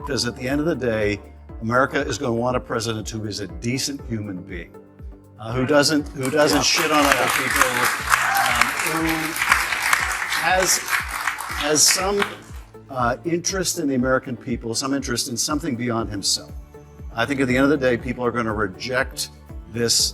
Because at the end of the day, America is going to want a president who is a decent human being, who doesn't shit on other people, who has some interest in the American people, some interest in something beyond himself. I think at the end of the day, people are going to reject this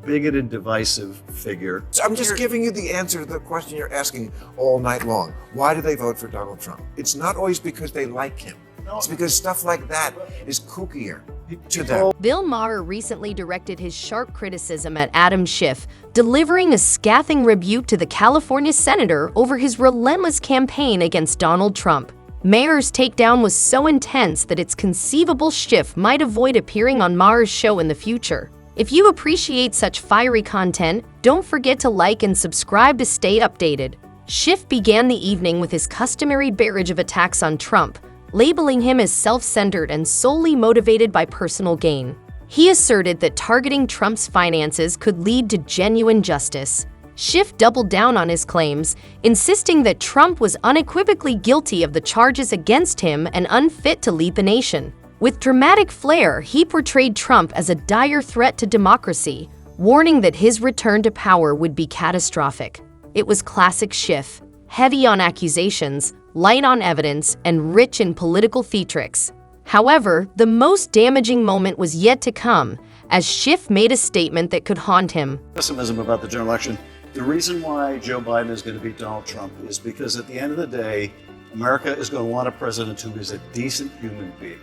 bigoted, divisive figure. So I'm just giving you the answer to the question you're asking all night long. Why do they vote for Donald Trump? It's not always because they like him. It's because stuff like that is kookier to them. Bill Maher recently directed his sharp criticism at Adam Schiff, delivering a scathing rebuke to the California senator over his relentless campaign against Donald Trump. Maher's takedown was so intense that it's conceivable Schiff might avoid appearing on Maher's show in the future. If you appreciate such fiery content, don't forget to like and subscribe to stay updated. Schiff began the evening with his customary barrage of attacks on Trump, labeling him as self-centered and solely motivated by personal gain. He asserted that targeting Trump's finances could lead to genuine justice. Schiff doubled down on his claims, insisting that Trump was unequivocally guilty of the charges against him and unfit to lead the nation. With dramatic flair, he portrayed Trump as a dire threat to democracy, warning that his return to power would be catastrophic. It was classic Schiff, heavy on accusations, light on evidence, and rich in political theatrics. However, the most damaging moment was yet to come, as Schiff made a statement that could haunt him. Pessimism about the general election. The reason why Joe Biden is going to beat Donald Trump is because at the end of the day, America is going to want a president who is a decent human being,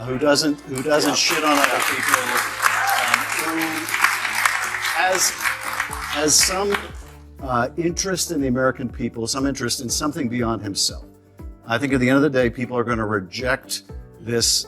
who doesn't shit on other people, who has some interest in the American people, some interest in something beyond himself. I think at the end of the day, people are going to reject this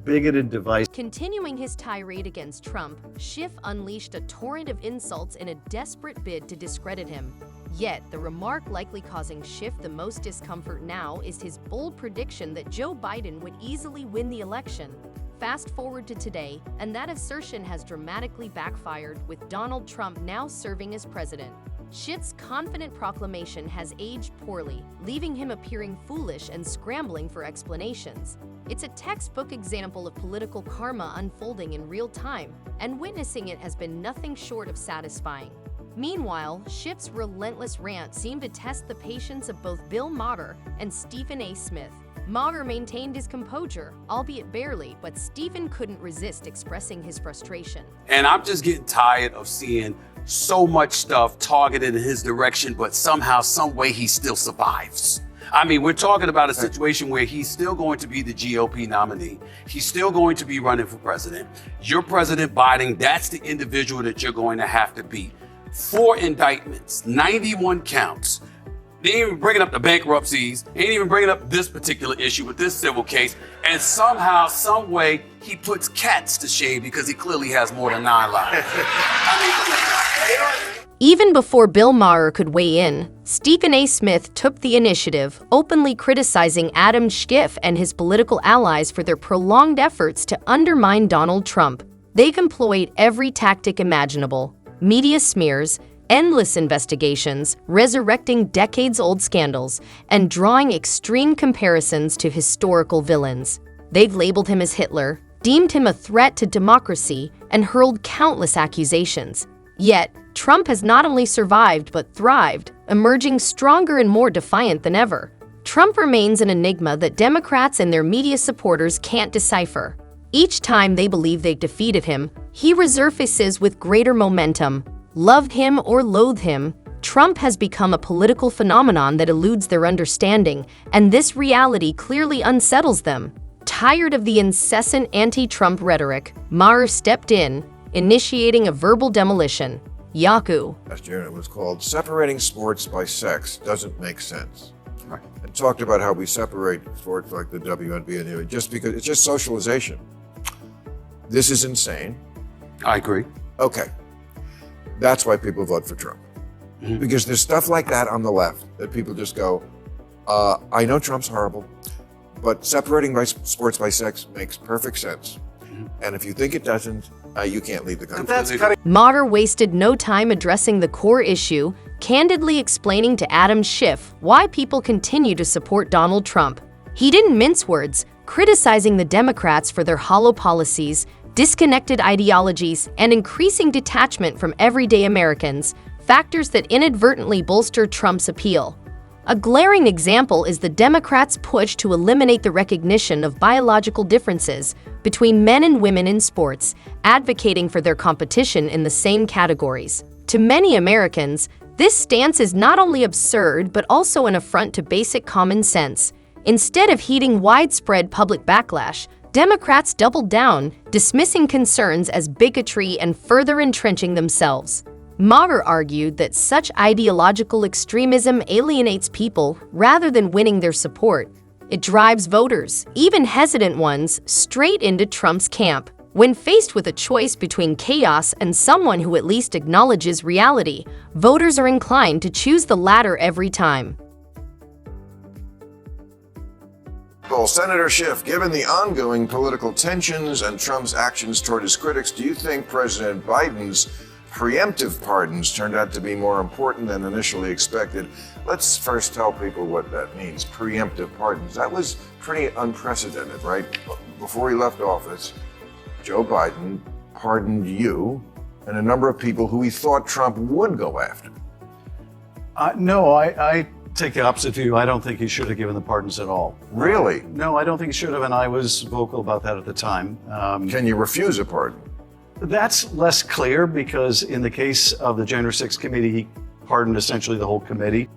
bigoted device. Continuing his tirade against Trump, Schiff unleashed a torrent of insults in a desperate bid to discredit him. Yet, the remark likely causing Schiff the most discomfort now is his bold prediction that Joe Biden would easily win the election. Fast forward to today, and that assertion has dramatically backfired, with Donald Trump now serving as president. Schiff's confident proclamation has aged poorly, leaving him appearing foolish and scrambling for explanations. It's a textbook example of political karma unfolding in real time, and witnessing it has been nothing short of satisfying. Meanwhile, Schiff's relentless rant seemed to test the patience of both Bill Maher and Stephen A. Smith. Maher maintained his composure, albeit barely, but Stephen couldn't resist expressing his frustration. And I'm just getting tired of seeing so much stuff targeted in his direction, but somehow, some way he still survives. I mean, we're talking about a situation where he's still going to be the GOP nominee. He's still going to be running for president. You're President Biden. That's the individual that you're going to have to beat. 4 indictments, 91 counts. They ain't even bringing up the bankruptcies, ain't even bringing up this particular issue with this civil case. And somehow, some way, he puts cats to shame because he clearly has more than 9 lives. Even before Bill Maher could weigh in, Stephen A. Smith took the initiative, openly criticizing Adam Schiff and his political allies for their prolonged efforts to undermine Donald Trump. They've employed every tactic imaginable: media smears, endless investigations, resurrecting decades-old scandals, and drawing extreme comparisons to historical villains. They've labeled him as Hitler, deemed him a threat to democracy, and hurled countless accusations. Yet, Trump has not only survived but thrived, emerging stronger and more defiant than ever. Trump remains an enigma that Democrats and their media supporters can't decipher. Each time they believe they've defeated him, he resurfaces with greater momentum. Love him or loathe him, Trump has become a political phenomenon that eludes their understanding, and this reality clearly unsettles them. Tired of the incessant anti-Trump rhetoric, Maher stepped in, initiating a verbal demolition. Yaku. Last year, it was called Separating Sports by Sex Doesn't Make Sense. Right. And talked about how we separate sports like the WNBA and the just because it's just socialization. This is insane. I agree. Okay. That's why people vote for Trump. Mm-hmm. Because there's stuff like that on the left that people just go, I know Trump's horrible, but separating by sports by sex makes perfect sense. Mm-hmm. And if you think it doesn't, you can't leave the country. Maher wasted no time addressing the core issue, candidly explaining to Adam Schiff why people continue to support Donald Trump. He didn't mince words, criticizing the Democrats for their hollow policies, disconnected ideologies, and increasing detachment from everyday Americans, factors that inadvertently bolster Trump's appeal. A glaring example is the Democrats' push to eliminate the recognition of biological differences between men and women in sports, advocating for their competition in the same categories. To many Americans, this stance is not only absurd but also an affront to basic common sense. Instead of heeding widespread public backlash, Democrats doubled down, dismissing concerns as bigotry and further entrenching themselves. Maher argued that such ideological extremism alienates people rather than winning their support. It drives voters, even hesitant ones, straight into Trump's camp. When faced with a choice between chaos and someone who at least acknowledges reality, voters are inclined to choose the latter every time. Well, Senator Schiff, given the ongoing political tensions and Trump's actions toward his critics, do you think President Biden's preemptive pardons turned out to be more important than initially expected? Let's first tell people what that means, preemptive pardons. That was pretty unprecedented, right? Before he left office, Joe Biden pardoned you and a number of people who he thought Trump would go after. No, I take the opposite view. I don't think he should have given the pardons at all. Really? No, I don't think he should have, and I was vocal about that at the time. Can you refuse a pardon? That's less clear because in the case of the January 6th committee, he pardoned essentially the whole committee.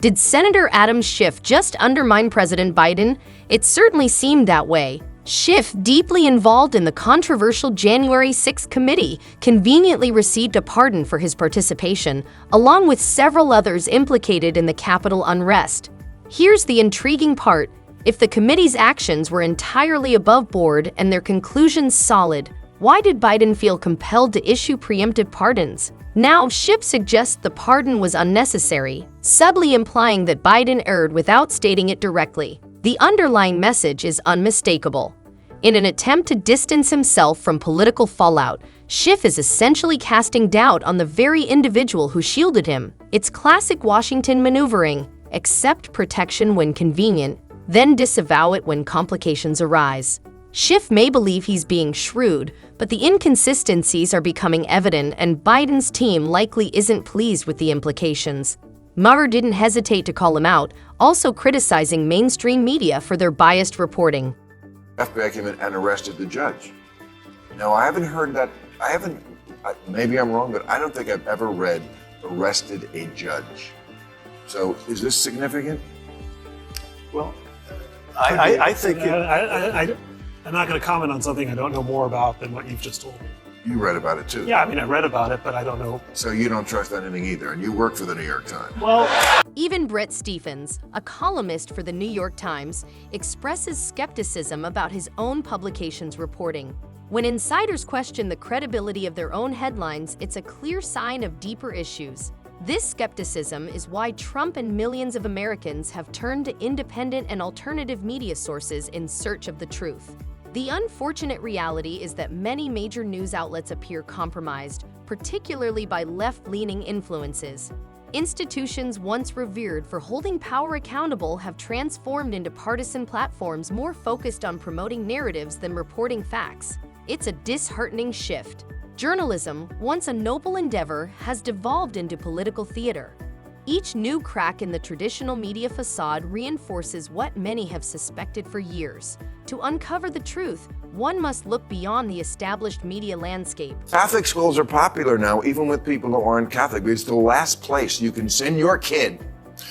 Did Senator Adam Schiff just undermine President Biden? It certainly seemed that way. Schiff, deeply involved in the controversial January 6th committee, conveniently received a pardon for his participation, along with several others implicated in the Capitol unrest. Here's the intriguing part. If the committee's actions were entirely above board and their conclusions solid, why did Biden feel compelled to issue preemptive pardons? Now, Schiff suggests the pardon was unnecessary, subtly implying that Biden erred without stating it directly. The underlying message is unmistakable. In an attempt to distance himself from political fallout, Schiff is essentially casting doubt on the very individual who shielded him. It's classic Washington maneuvering: accept protection when convenient, then disavow it when complications arise. Schiff may believe he's being shrewd, but the inconsistencies are becoming evident and Biden's team likely isn't pleased with the implications. Maher didn't hesitate to call him out, also criticizing mainstream media for their biased reporting. FBI came in and arrested the judge. Now, I haven't heard that. Maybe I'm wrong, but I don't think I've ever read arrested a judge. So is this significant? Well, I think I'm not going to comment on something I don't know more about than what you've just told me. You read about it too. Yeah, I mean, I read about it, but I don't know. So you don't trust anything either, and you work for the New York Times. Well, Even Brett Stephens, a columnist for the New York Times, expresses skepticism about his own publication's reporting. When insiders question the credibility of their own headlines, it's a clear sign of deeper issues. This skepticism is why Trump and millions of Americans have turned to independent and alternative media sources in search of the truth. The unfortunate reality is that many major news outlets appear compromised, particularly by left-leaning influences. Institutions once revered for holding power accountable have transformed into partisan platforms more focused on promoting narratives than reporting facts. It's a disheartening shift. Journalism, once a noble endeavor, has devolved into political theater. Each new crack in the traditional media facade reinforces what many have suspected for years. To uncover the truth, one must look beyond the established media landscape. Catholic schools are popular now, even with people who aren't Catholic. It's the last place you can send your kid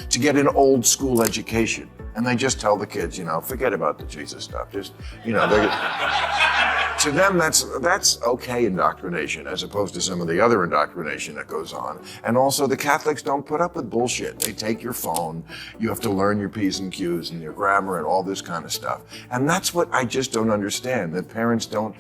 to get an old school education. And they just tell the kids, forget about the Jesus stuff. Just, to them, that's okay indoctrination, as opposed to some of the other indoctrination that goes on. And also, the Catholics don't put up with bullshit. They take your phone. You have to learn your P's and Q's and your grammar and all this kind of stuff. And that's what I just don't understand, that parents don't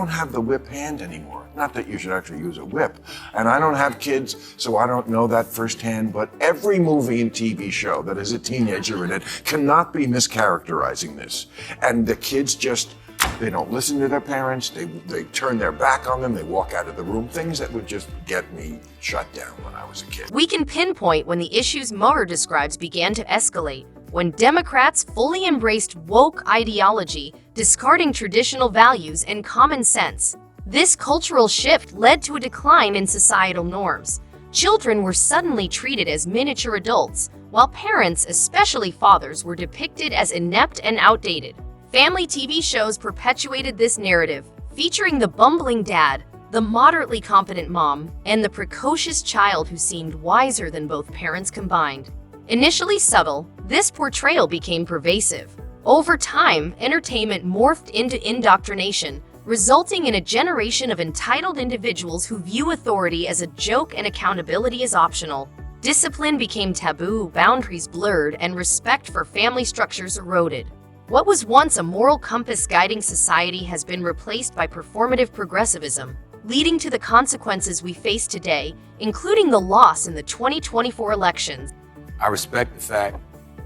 have the whip hand anymore. Not that you should actually use a whip. And I don't have kids, so I don't know that firsthand, but every movie and TV show that has a teenager in it cannot be mischaracterizing this. And the kids just They don't listen to their parents. They turn their back on them. They walk out of the room. Things that would just get me shut down when I was a kid. We can pinpoint when the issues Maher describes began to escalate, when Democrats fully embraced woke ideology, discarding traditional values and common sense. This cultural shift led to a decline in societal norms. Children were suddenly treated as miniature adults, while parents, especially fathers, were depicted as inept and outdated. Family TV shows perpetuated this narrative, featuring the bumbling dad, the moderately competent mom, and the precocious child who seemed wiser than both parents combined. Initially subtle, this portrayal became pervasive. Over time, entertainment morphed into indoctrination, resulting in a generation of entitled individuals who view authority as a joke and accountability as optional. Discipline became taboo, boundaries blurred, and respect for family structures eroded. What was once a moral compass guiding society has been replaced by performative progressivism, leading to the consequences we face today, including the loss in the 2024 elections. I respect the fact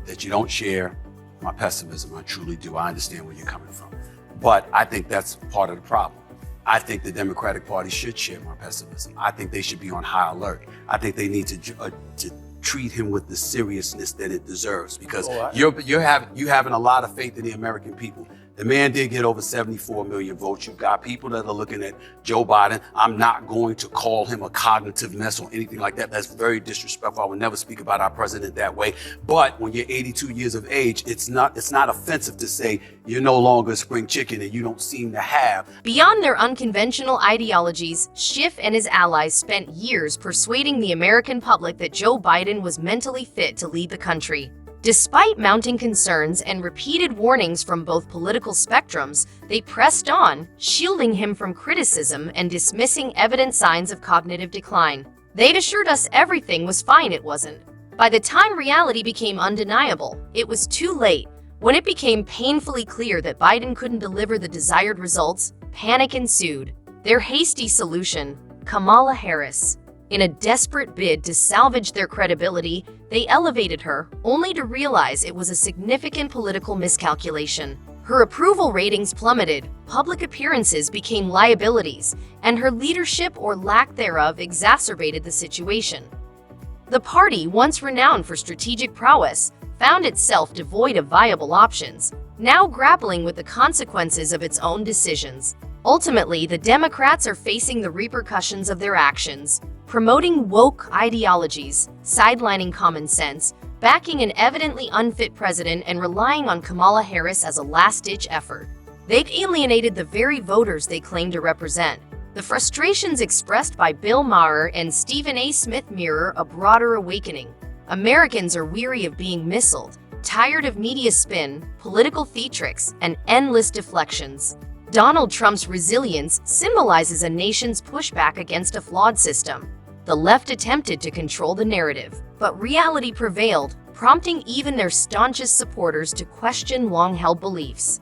that you don't share my pessimism. I truly do. I understand where you're coming from. But I think that's part of the problem. I think the Democratic Party should share my pessimism. I think they should be on high alert. I think they need to treat him with the seriousness that it deserves, because you having a lot of faith in the American people. The man did get over 74 million votes. You've got people that are looking at Joe Biden. I'm not going to call him a cognitive mess or anything like that. That's very disrespectful. I would never speak about our president that way. But when you're 82 years of age, it's not offensive to say you're no longer a spring chicken and you don't seem to have. Beyond their unconventional ideologies, Schiff and his allies spent years persuading the American public that Joe Biden was mentally fit to lead the country. Despite mounting concerns and repeated warnings from both political spectrums, they pressed on, shielding him from criticism and dismissing evident signs of cognitive decline. They'd assured us everything was fine. It wasn't. By the time reality became undeniable, it was too late. When it became painfully clear that Biden couldn't deliver the desired results, panic ensued. Their hasty solution, Kamala Harris. In a desperate bid to salvage their credibility, they elevated her, only to realize it was a significant political miscalculation. Her approval ratings plummeted, public appearances became liabilities, and her leadership or lack thereof exacerbated the situation. The party, once renowned for strategic prowess, found itself devoid of viable options, now grappling with the consequences of its own decisions. Ultimately, the Democrats are facing the repercussions of their actions, promoting woke ideologies, sidelining common sense, backing an evidently unfit president, and relying on Kamala Harris as a last-ditch effort. They've alienated the very voters they claim to represent. The frustrations expressed by Bill Maher and Stephen A. Smith mirror a broader awakening. Americans are weary of being missiled, tired of media spin, political theatrics, and endless deflections. Donald Trump's resilience symbolizes a nation's pushback against a flawed system. The left attempted to control the narrative, but reality prevailed, prompting even their staunchest supporters to question long-held beliefs.